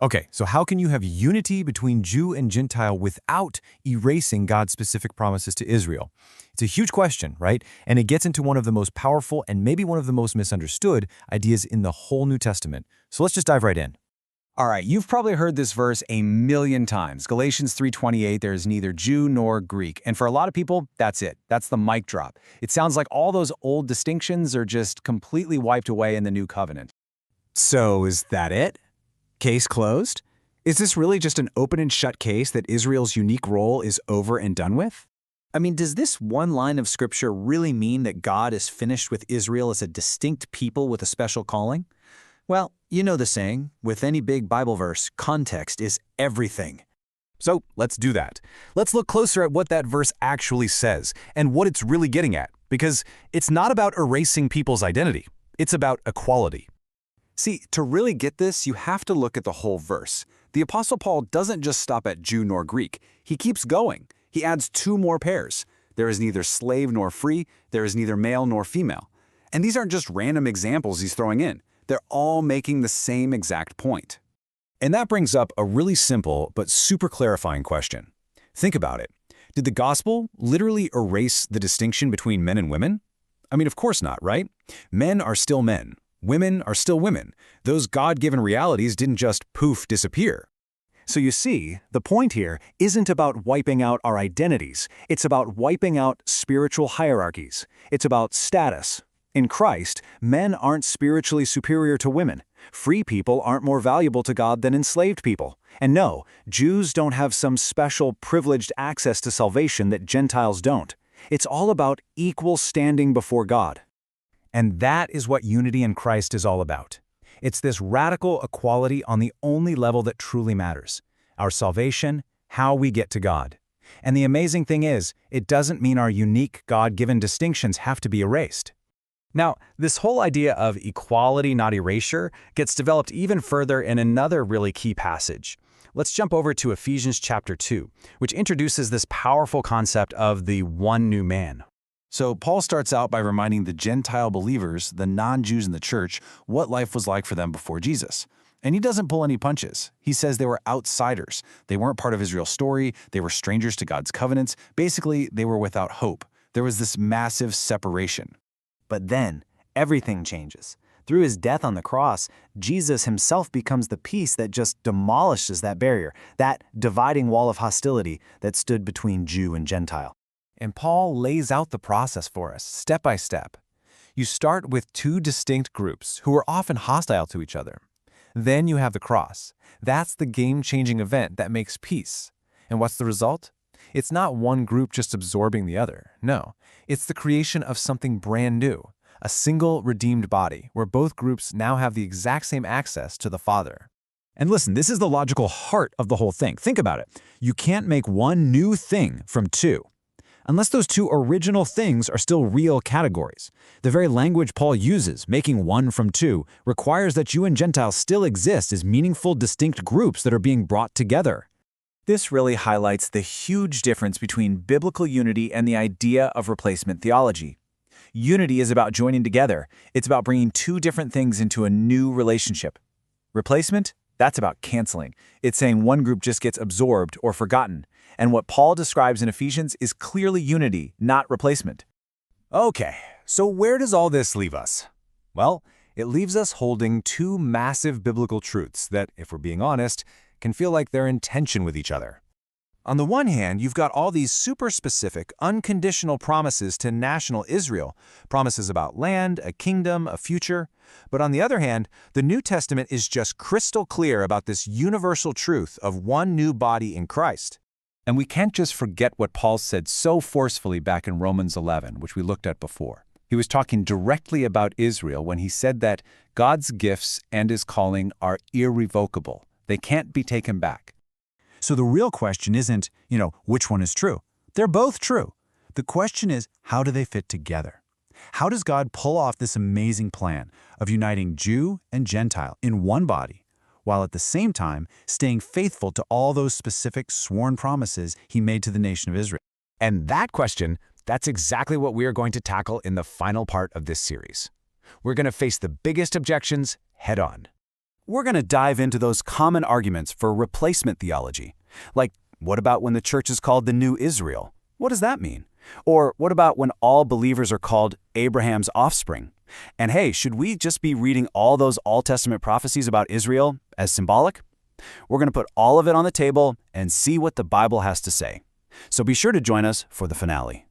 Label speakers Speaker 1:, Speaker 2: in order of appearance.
Speaker 1: Okay, so how can you have unity between Jew and Gentile without erasing God's specific promises to Israel? It's a huge question, right? And it gets into one of the most powerful and maybe one of the most misunderstood ideas in the whole New Testament. So let's just dive right in.
Speaker 2: All right, you've probably heard this verse a million times. Galatians 3:28, there is neither Jew nor Greek. And for a lot of people, that's it. That's the mic drop. It sounds like all those old distinctions are just completely wiped away in the new covenant.
Speaker 3: So is that it? Case closed? Is this really just an open and shut case that Israel's unique role is over and done with?
Speaker 4: I mean, does this one line of scripture really mean that God is finished with Israel as a distinct people with a special calling? Well, you know the saying, with any big Bible verse, context is everything.
Speaker 1: So let's do that. Let's look closer at what that verse actually says and what it's really getting at, because it's not about erasing people's identity. It's about equality.
Speaker 2: See, to really get this, you have to look at the whole verse. The Apostle Paul doesn't just stop at Jew nor Greek. He keeps going. He adds two more pairs. There is neither slave nor free. There is neither male nor female. And these aren't just random examples he's throwing in. They're all making the same exact point.
Speaker 1: And that brings up a really simple but super clarifying question. Think about it. Did the gospel literally erase the distinction between men and women? I mean, of course not, right? Men are still men. Women are still women. Those God-given realities didn't just poof disappear. So you see, the point here isn't about wiping out our identities. It's about wiping out spiritual hierarchies. It's about status. In Christ, men aren't spiritually superior to women. Free people aren't more valuable to God than enslaved people. And no, Jews don't have some special privileged access to salvation that Gentiles don't. It's all about equal standing before God. And that is what unity in Christ is all about. It's this radical equality on the only level that truly matters: our salvation, how we get to God. And the amazing thing is, it doesn't mean our unique God-given distinctions have to be erased.
Speaker 2: Now, this whole idea of equality, not erasure, gets developed even further in another really key passage. Let's jump over to Ephesians chapter 2, which introduces this powerful concept of the one new man.
Speaker 5: So Paul starts out by reminding the Gentile believers, the non-Jews in the church, what life was like for them before Jesus. And he doesn't pull any punches. He says they were outsiders. They weren't part of Israel's story. They were strangers to God's covenants. Basically, they were without hope. There was this massive separation.
Speaker 4: But then, everything changes. Through his death on the cross, Jesus himself becomes the piece that just demolishes that barrier, that dividing wall of hostility that stood between Jew and Gentile.
Speaker 1: And Paul lays out the process for us, step by step. You start with two distinct groups who are often hostile to each other. Then you have the cross. That's the game-changing event that makes peace. And what's the result? It's not one group just absorbing the other. No, it's the creation of something brand new, a single redeemed body where both groups now have the exact same access to the Father.
Speaker 3: And listen, this is the logical heart of the whole thing. Think about it. You can't make one new thing from two, unless those two original things are still real categories. The very language Paul uses, making one from two, requires that Jew and Gentile still exist as meaningful, distinct groups that are being brought together.
Speaker 4: This really highlights the huge difference between biblical unity and the idea of replacement theology. Unity is about joining together. It's about bringing two different things into a new relationship. Replacement? That's about canceling. It's saying one group just gets absorbed or forgotten. And what Paul describes in Ephesians is clearly unity, not replacement.
Speaker 1: Okay, so where does all this leave us? Well, it leaves us holding two massive biblical truths that, if we're being honest, can feel like they're in tension with each other. On the one hand, you've got all these super specific, unconditional promises to national Israel, promises about land, a kingdom, a future. But on the other hand, the New Testament is just crystal clear about this universal truth of one new body in Christ. And we can't just forget what Paul said so forcefully back in Romans 11, which we looked at before. He was talking directly about Israel when he said that God's gifts and his calling are irrevocable. They can't be taken back.
Speaker 3: So the real question isn't, which one is true? They're both true. The question is, how do they fit together? How does God pull off this amazing plan of uniting Jew and Gentile in one body, while at the same time staying faithful to all those specific sworn promises he made to the nation of Israel?
Speaker 1: And that question, that's exactly what we are going to tackle in the final part of this series. We're going to face the biggest objections head on. we're going to dive into those common arguments for replacement theology. Like, what about when the church is called the New Israel? What does that mean? Or what about when all believers are called Abraham's offspring? And hey, should we just be reading all those Old Testament prophecies about Israel as symbolic? We're going to put all of it on the table and see what the Bible has to say. So be sure to join us for the finale.